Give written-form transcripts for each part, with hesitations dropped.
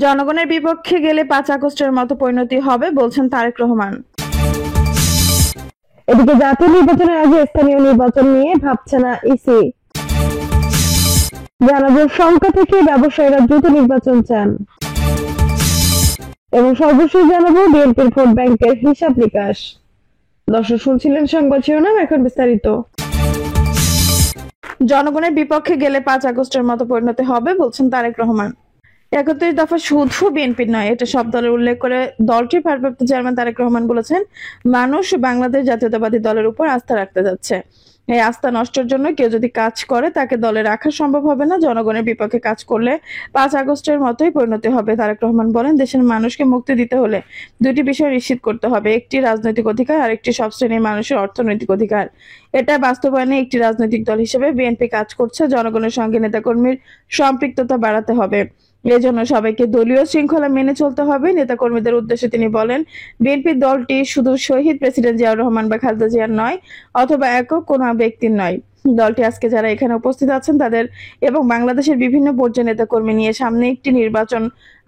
জনগণের বিপক্ষে গেলে ৫ আগস্টের মতো পরিণতি হবে বলছেন তারেক রহমান। এদিকে জাতীয় নির্বাচনের আগে স্থানীয় নির্বাচন নিয়ে ভাবছে না ইসি। জানাবো শঙ্কা থেকে ব্যবসায়ীরা দ্রুত নির্বাচন চান এবং সর্বশেষ জানাবো বিএনপির ভোট ব্যাংকের হিসাব নিকাশ। দর্শক শুনছিলেন সংবাদ শিরোনাম, এখন বিস্তারিত। জনগণের বিপক্ষে গেলে ৫ আগস্টের মতো পরিণতি হবে বলছেন তারেক রহমান। ৩১ দফা শুধু বিএনপির নয়, এটা সব দলের উল্লেখ করে দলটির ভারপ্রাপ্ত চেয়ারম্যান তারেক রহমান বলেছেন, মানুষ বাংলাদেশ জাতীয়তাবাদী দলের উপর আস্থা রাখতে যাচ্ছে। এই আস্থা নষ্টের জন্য কেউ যদি কাজ করে তাকে দলে রাখা সম্ভব হবে না। জনগণের বিপক্ষে কাজ করলে ৫ আগস্টের মতোই পরিণতি হবে। তারেক রহমান বলেন, দেশের মানুষকে মুক্তি দিতে হলে দুটি বিষয় নিশ্চিত করতে হবে, একটি রাজনৈতিক অধিকার আর একটি সব শ্রেণীর মানুষের অর্থনৈতিক অধিকার। এটা বাস্তবায়নে একটি রাজনৈতিক দল হিসেবে বিএনপি কাজ করছে। জনগণের সঙ্গে নেতাকর্মীর সম্পৃক্ততা বাড়াতে হবে। এজন্য সবাইকে দলীয় শৃঙ্খলা মেনে চলতে হবে। নেতাকর্মীদের উদ্দেশ্যে তিনি বলেন, বিএনপি দলটি শুধু শহীদ প্রেসিডেন্ট জিয়াউর রহমান বা খালেদা জিয়ার নয়, অথবা একক কোনো ব্যক্তির নয়। দলটি আজকে যারা এখানে উপস্থিত আছেন তাদের এবং বাংলাদেশের বিভিন্ন পর্যায়ের নেতাকর্মী নিয়ে সামনে একটি নির্বাচন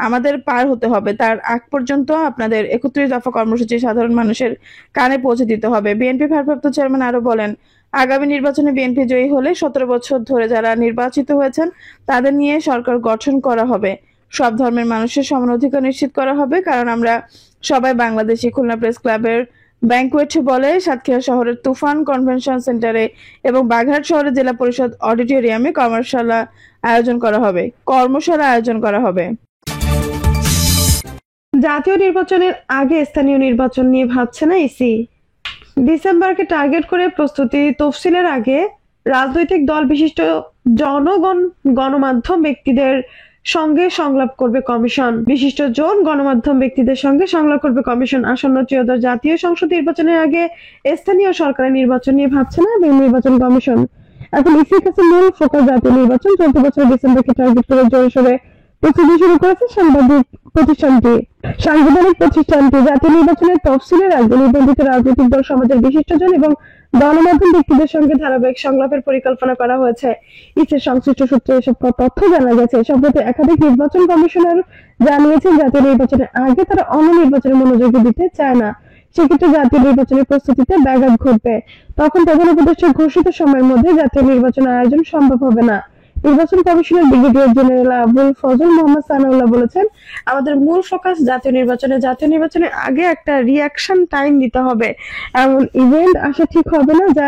আমাদের পার হতে হবে। তার আগ পর্যন্ত আপনাদের ৩১ দফা কর্মসূচি সাধারণ মানুষের কানে পৌঁছে দিতে হবে। বিএনপি ভারপ্রাপ্ত চেয়ারম্যান আরো বলেন, আগামী নির্বাচনে বিএনপি জয়ী হলে ১৭ বছর ধরে যারা নির্বাচিত হয়েছেন তাদের নিয়ে সরকার গঠন করা হবে। সব ধর্মের মানুষের সমান অধিকার নিশ্চিত করা হবে, কারণ আমরা সবাই বাংলাদেশি। খুলনা প্রেস ক্লাবের ব্যাংকুয়েট বলে সাতক্ষীরা শহরের তুফান কনভেনশন সেন্টারে এবং বাঘাট শহরের জেলা পরিষদ অডিটোরিয়ামে কর্মশালা আয়োজন করা হবে। জাতীয় নির্বাচনের আগে স্থানীয় নির্বাচন নিয়ে ভাবছে না ইসি। ডিসেম্বরকে টার্গেট করে প্রস্তুতি তফসিলের আগে রাজনৈতিক দল বিশিষ্ট গণমাধ্যম ব্যক্তিদের সঙ্গে সংলাপ করবে কমিশন। গণমাধ্যম ব্যক্তিদের সঙ্গে সংলাপ করবে কমিশন। আসন্ন ত্রয়োদশ জাতীয় সংসদ নির্বাচনের আগে স্থানীয় সরকারের নির্বাচন নিয়ে ভাবছে না নির্বাচন কমিশন। এখন ইসির কাছে মূল ফোকাস জাতীয় নির্বাচন। চলতি বছর ডিসেম্বরকে টার্গেট করে জোরে প্রস্তুতি শুরু করেছে সাংবিধানিক প্রতিষ্ঠানটি। জাতীয় নির্বাচনের তফসিলের আগে নিবন্ধিত রাজনৈতিক দল, সমাজের বিশিষ্টজন এবং গণমাধ্যম ব্যক্তিদের সঙ্গে ধারাবাহিক সংলাপের পরিকল্পনা করা হয়েছে। ইসির সংশ্লিষ্ট সূত্রে এসব তথ্য জানা গেছে। সম্প্রতি একাধিক নির্বাচন কমিশনার জানিয়েছেন, জাতীয় নির্বাচনের আগে তারা অন্য নির্বাচনে মনোযোগ দিতে চায় না। সেক্ষেত্রে জাতীয় নির্বাচনের প্রস্তুতিতে ব্যাঘাত ঘটবে। তখন প্রধান উপদেষ্টার ঘোষিত সময়ের মধ্যে জাতীয় নির্বাচন আয়োজন সম্ভব হবে না। নির্বাচন commissioner brigadier general Abul Fazal Mohammad Sanaullah বলেছেন, আমাদের মূল ফোকাস জাতীয় নির্বাচনের আগে একটা রিঅ্যাকশন টাইম দিতে হবে। এমন ইভেন্ট আসা ঠিক হবে না যা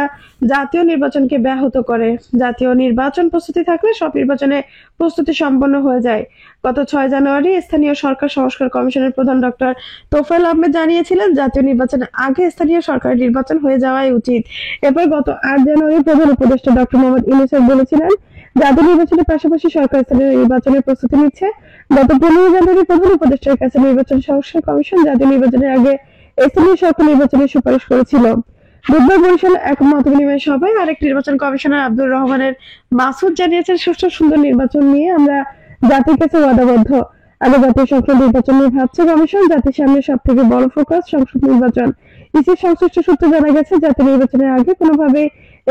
জাতীয় নির্বাচনকে ব্যাহত করে। জাতীয় নির্বাচন প্রস্তুতি থাকলে সব নির্বাচনে প্রস্তুতি সম্পন্ন হয়ে যায়। গত ৬ জানুয়ারি স্থানীয় সরকার সংস্কার কমিশনের প্রধান ডক্টর তোফায়েল আহমেদ জানিয়েছিলেন, জাতীয় নির্বাচনের আগে স্থানীয় সরকারের নির্বাচন হয়ে যাওয়াই উচিত। এরপর গত ৮ জানুয়ারি প্রধান উপদেষ্টা ডক্টর মোহাম্মদ ইউনূস বলেছিলেন, জাতীয় নির্বাচনের পাশাপাশি সরকার স্থানীয় নির্বাচনের প্রস্তুতি নিচ্ছে। গত ১৫ জানুয়ারি প্রধান উপদেষ্টার কাছে নির্বাচন সংস্কার কমিশন জাতীয় নির্বাচনের আগে স্থানীয় সরকার নির্বাচনের সুপারিশ করেছিল। বুধবার বরিশালে এক মত বিনিময় সভায় আরেক নির্বাচন কমিশনার আব্দুর রহমানের মাসুদ জানিয়েছেন, সুষ্ঠু সুন্দর নির্বাচন নিয়ে আমরা জাতির কাছে ওয়াদাবদ্ধ। আগে জাতীয় সংসদ নির্বাচন নিয়ে ভাবছে কমিশন। জাতির সামনে সব থেকে বড় ফোকাস সংসদ নির্বাচন। ইসির সংশ্লিষ্ট সূত্রে জানা গেছে, জাতীয় নির্বাচনের আগে কোনোভাবে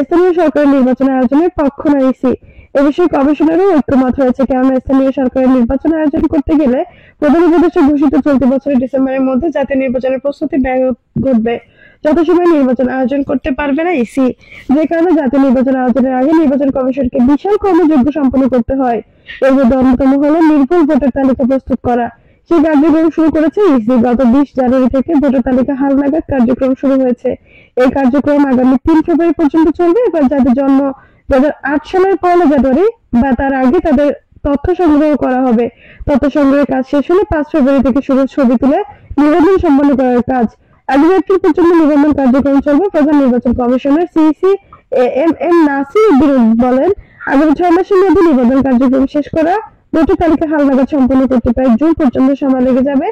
স্থানীয় সরকারের নির্বাচন আয়োজনের পক্ষ নয় ইসি। এ বিষয়ে কমিশনেরও ঐক্যমত হয়েছে, কেননা স্থানীয় সরকারের নির্বাচন আয়োজন করতে গেলে প্রধান উপদেষ্টা ঘোষিত চলতি বছরের ডিসেম্বরের মধ্যে জাতীয় নির্বাচনের প্রস্তুতি ব্যাঘাত ঘটবে। যত সময় নির্বাচন আয়োজন করতে পারবে না ইসি, যে কারণে জাতীয় নির্বাচন আয়োজনের আগে নির্বাচন কমিশনকে বিশাল কর্মযজ্ঞ সম্পন্ন করতে হয়। এর মধ্যে অন্যতম হলো নির্ভুল ভোটার তালিকা প্রস্তুত করা। সেই কার্যক্রম শুরু করেছে ইসি। গত ২০ জানুয়ারি থেকে ভোটার তালিকা হালনাগাদ কার্যক্রম শুরু হয়েছে। এই কার্যক্রম আগামী ৩ ফেব্রুয়ারি পর্যন্ত চলবে। এবার যাদের জন্ম ২০০৮ সালের ১ জানুয়ারি বা তার আগে তাদের তথ্য সংগ্রহ করা হবে। তথ্য সংগ্রহের কাজ শেষ হলে ৫ ফেব্রুয়ারি থেকে শুরু ছবি তুলে নিবন্ধন সম্পন্ন করার কাজ। ১ এপ্রিল পর্যন্ত নিবন্ধন কার্যক্রম চলবে। প্রধান নির্বাচন কমিশনার সিইসি এএম নাসির বলেন, আগামী ৬ মাসের মধ্যে নিবন্ধন কার্যক্রম শেষ করা, ভোটার তালিকা হালনাগাদ সম্পন্ন করতে প্রায় জুন পর্যন্ত সময় লেগে যাবে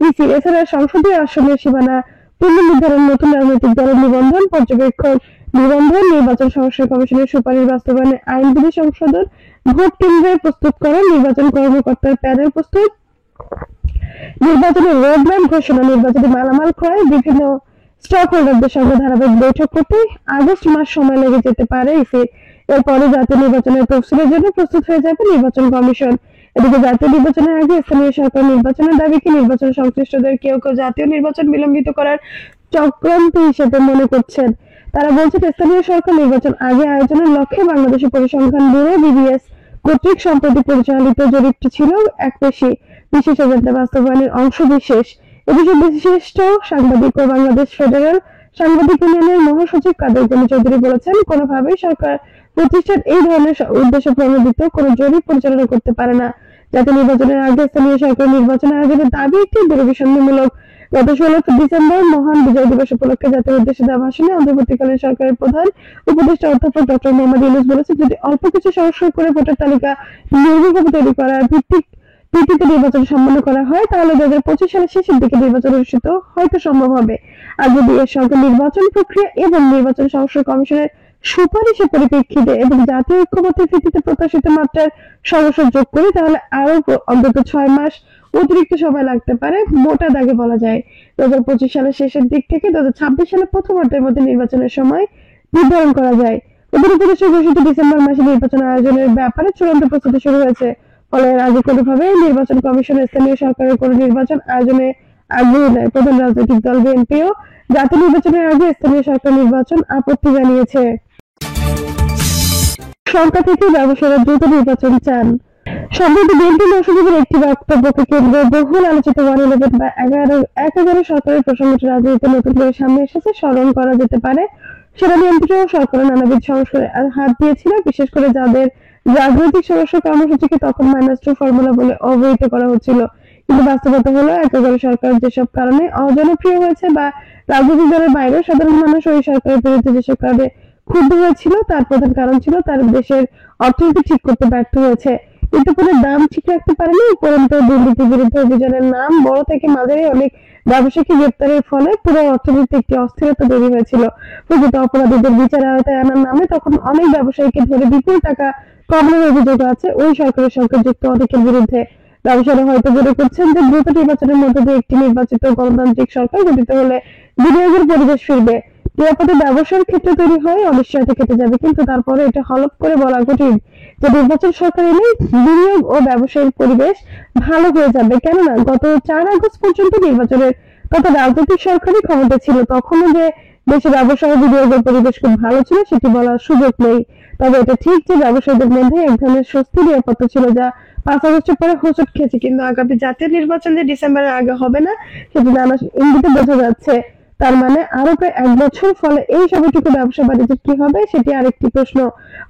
ইসি। এছাড়া সংসদীয় আসনের সীমানা পুনর্নির্ধারণ, নতুন রাজনৈতিক দলের নিবন্ধন, পর্যবেক্ষণ নিবন্ধন, নির্বাচন সংস্কার কমিশনের সুপারিশ বাস্তবায়নে আইনবিধি সংশোধন, ভোট কেন্দ্রের প্রস্তুত করা, নির্বাচন কর্মকর্তার প্যানেল প্রস্তুত, নির্বাচনের রোডম্যাপ ঘোষণা, নির্বাচনী মালামাল ক্রয়, বিভিন্ন স্টক হোল্ডারদের সঙ্গে ধারাবাহিক বৈঠক করতে আগস্ট মাস সময় লেগে যেতে পারে ইসি। এরপরে জাতীয় নির্বাচনের তফসিলের জন্য প্রস্তুত হয়ে যাবে নির্বাচন কমিশন। এদিকে জাতীয় নির্বাচনের আগে স্থানীয় সরকার নির্বাচনের দাবিকে নির্বাচন সংশ্লিষ্টদের কেউ কেউ জাতীয় নির্বাচন বিলম্বিত করার চক্রান্ত হিসেবে মনে করছেন। তারা বলছেন স্থানীয় সরকার নির্বাচন আগে আয়োজনের লক্ষ্যে বাংলাদেশের পরিসংখ্যান ব্যুরো বিবিএস কর্তৃক সম্প্রতি পরিচালিত জরিপটি ছিল এক বিশেষ এজেন্ডা বাস্তবায়নের অংশ বিশেষ। এ বিষয়ে বিশিষ্ট সাংবাদিক ও বাংলাদেশ ফেডারেল সাংবাদিক ইউনিয়নের মহাসচিব কাদের গনি চৌধুরী বলেছেন, কোনোভাবেই সরকার প্রতিষ্ঠান এই ধরনের উদ্দেশ্য প্রণোদিত কোনো জরিপ পরিচালনা করতে পারে না। জাতীয় নির্বাচনের আগে স্থানীয় সরকার নির্বাচন আয়োজনের দাবি একটি দুরভিসন্ধিমূলক। গত 16 ডিসেম্বর মহান বিজয় দিবস উপলক্ষে জাতির উদ্দেশ্যে দেওয়া ভাষণে অন্তর্বর্তীকালীন সরকারের প্রধান উপদেষ্টা অধ্যাপক ডক্টর মোহাম্মদ ইউনূস বলেছেন, যদি অল্প কিছু সংস্কার করে ভোটার তালিকা নির্ভুলভাবে তৈরি করার ভিত্তিতে নির্বাচন সম্পন্ন করা হয়, তাহলে 2025 সালের শেষের দিকে নির্বাচন অনুষ্ঠিত হয়তো সম্ভব হবে। আর যদি এর সঙ্গে নির্বাচন প্রক্রিয়া এবং নির্বাচন সংস্কার কমিশনের সুপারিশের পরিপ্রেক্ষিতে এবং জাতীয় ঐক্যমত্যের ভিত্তিতে প্রত্যাশিত মাত্রার সমস্যা যোগ করি, তাহলে আরো অন্তত 6 মাস অতিরিক্ত সময় লাগতে পারে। মোটা দাগে বলা যায় 2025 সালের শেষের দিক থেকে 2026 সালের প্রথমার্ধের মধ্যে নির্বাচনের সময় নির্ধারণ করা যায়। উপদেষ্টা ঘোষিত ডিসেম্বর মাসে নির্বাচন আয়োজনের ব্যাপারে চূড়ান্ত প্রস্তুতি শুরু হয়েছে। ফলে এর আগে কোনোভাবে নির্বাচন কমিশন স্থানীয় সরকারের কোনো নির্বাচন আয়োজনে আগ্রহী নয়। প্রধান রাজনৈতিক দল বিএনপিও জাতীয় নির্বাচনের আগে স্থানীয় সরকার নির্বাচন আপত্তি জানিয়েছে। সরকার থেকে ব্যবসায়ীরা দ্রুত নির্বাচন চান। সম্প্রতি বিএনপি মহাসচিবের একটি বক্তব্যকে কেন্দ্র বহুল আলোচিত 111 বা 11 সরকারের প্রসঙ্গটি রাজনীতিতে নতুন করে সামনে এসেছে। স্মরণ করা যেতে পারে, সেনা নিয়ন্ত্রিত সরকারের নানাবিধ সংস্কারে হাত দিয়েছিল, বিশেষ করে যাদের রাজনৈতিক সমস্যা কর্মসূচিকে তখন -2 ফর্মুলা বলে অবহিত করা হচ্ছিল। কিন্তু বাস্তবতা হলো 11 সরকার যেসব কারণে অজনপ্রিয় হয়েছে বা রাজনৈতিক দলের বাইরে সাধারণ মানুষ ওই সরকারের বিরুদ্ধে যেসব কারণে ক্ষুব্ধ হয়েছিল, তার প্রধান কারণ ছিল তার দেশের অর্থনীতি ঠিক করতে ব্যর্থ হয়েছে। কিন্তু কোনো দাম ঠিক রাখতে পারেনি। উপরন্তু দুর্নীতির বিরুদ্ধে অভিযানের নাম বড় থেকে মাঝারি অনেক ব্যবসায়ীকে গ্রেপ্তারের ফলে পুরো অর্থনীতিতে একটি অস্থিরতা তৈরি হয়েছিল। প্রকৃত অপরাধীদের বিচার আওতায় আনার নামে তখন অনেক ব্যবসায়ীকে ধরে বিপুল টাকা কমানোর অভিযোগ আছে ওই সরকারের সঙ্গে যুক্ত অনেকের বিরুদ্ধে। ব্যবসায়ীরা হয়তো মনে করছেন যে দ্রুত নির্বাচনের মধ্য দিয়ে একটি নির্বাচিত গণতান্ত্রিক সরকার গঠিত হলে বিনিয়োগের পরিবেশ ফিরবে, নিরাপদে ব্যবসার ক্ষেত্রে তৈরি হয়, অনিশ্চয়তা কেটে যাবে। কিন্তু তারপরে এটা হলফ করে বলা কঠিন যে নির্বাচন সরকার এলে বিনিয়োগ ও ব্যবসায়ের পরিবেশ ভালো হয়ে যাবে। কেননা গত 4 আগস্ট পর্যন্ত নির্বাচনের তথা রাজনৈতিক সরকারই ক্ষমতা ছিল, তখনও যে দেশে ব্যবসা ও বিনিয়োগের পরিবেশ খুব ভালো ছিল সেটি বলার সুযোগ নেই। তবে এটা ঠিক যে ব্যবসায়ীদের মধ্যে এক ধরনের স্বস্তি নিরাপত্তা ছিল, যা 5 আগস্টের পরে হোঁচট খেয়েছে। কিন্তু আগামী জাতীয় নির্বাচন যে ডিসেম্বরের আগে হবে না সেটি নানা ইঙ্গিতে বোঝা যাচ্ছে। তার মানে আরো প্রায় 1 বছর। ফলে এই সবটুকু ব্যবসা বাণিজ্যের কি হবে সেটি আরেকটি প্রশ্ন।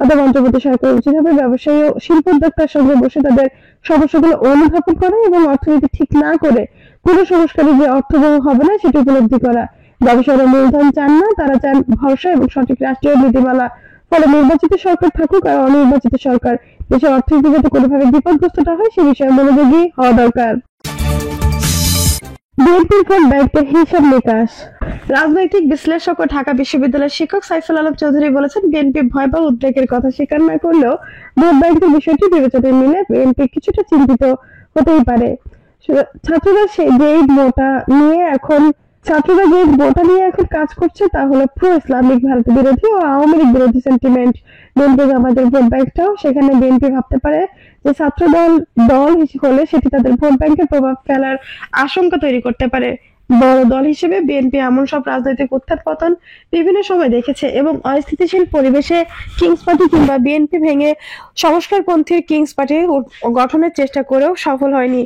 অথবা অন্তর্বর্তী সরকার উচিত হবে ব্যবসায়ী ও শিল্প উদ্যোক্তার সঙ্গে বসে তাদের সমস্যাগুলো অনুধাবন করা এবং অর্থনীতি ঠিক না করে কোন সংস্কারে যে অর্থবহ হবে না সেটি উপলব্ধি করা। ব্যবসায়ীরা মূলধন চান না, তারা চান ভরসা এবং সঠিক রাষ্ট্রীয় নীতিমালা। ফলে নির্বাচিত সরকার থাকুক আর অনির্বাচিত সরকার, দেশের অর্থনীতি যাতে কোনোভাবে বিপদগ্রস্ত না হয় সে বিষয়ে মনোযোগী হওয়া দরকার। বিএনপির ভোট ব্যাংকের হিসাব নিকাশ। রাজনৈতিক বিশ্লেষক ও ঢাকা বিশ্ববিদ্যালয়ের শিক্ষক সাইফুল আলম চৌধুরী বলেছেন, বিএনপি ভয় বা উদ্বেগের কথা স্বীকার না করলেও ভোট ব্যাংকের বিষয়টি বিবেচনায় নিলে বিএনপি কিছুটা চিন্তিত হতেই পারে। ছাত্ররা যে ভোটা নিয়ে এখন কাজ করছে তা হলো প্রো ইসলামিক, ভারত বিরোধী ও আওয়ামী লীগ বিরোধী সেন্টিমেন্ট। বিএনপি জামাতের ভোট ব্যাংকটাও সেখানে বিএনপি ভাবতে পারে যে ছাত্র দল হলে সেটি তাদের ভোট ব্যাংকে প্রভাব ফেলার আশঙ্কা তৈরি করতে পারে। বড় দল হিসেবে বিএনপি এমন সব রাজনৈতিক উত্থান পতন বিভিন্ন সময় দেখেছে এবং অস্থিতিশীল পরিবেশে কিংস পার্টি কিংবা বিএনপি ভেঙে সংস্কারপন্থীর কিংস পার্টি গঠনের চেষ্টা করেও সফল হয়নি।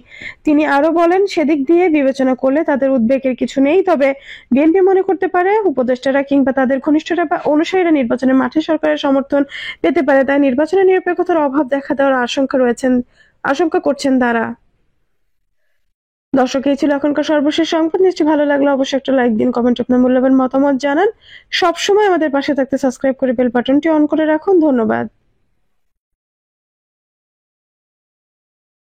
তিনি আরো বলেন, সেদিক দিয়ে বিবেচনা করলে তাদের উদ্বেগের কিছু নেই। তবে বিএনপি মনে করতে পারে উপদেষ্টারা কিংবা তাদের ঘনিষ্ঠরা বা অনুসারীরা নির্বাচনের মাঠে সরকারের সমর্থন পেতে পারে, তাই নির্বাচনের নিরপেক্ষতার অভাব দেখা দেওয়ার আশঙ্কা করছেন তারা। দর্শক, এই ছিল এখনকার সর্বশেষ সংবাদ। নিশ্চয়ই ভালো লাগলো, অবশ্যই একটা লাইক দিন, কমেন্ট আপনার মূল্যবান মতামত জানান। সবসময় আমাদের পাশে থাকতে সাবস্ক্রাইব করে বেল বাটনটি অন করে রাখুন। ধন্যবাদ।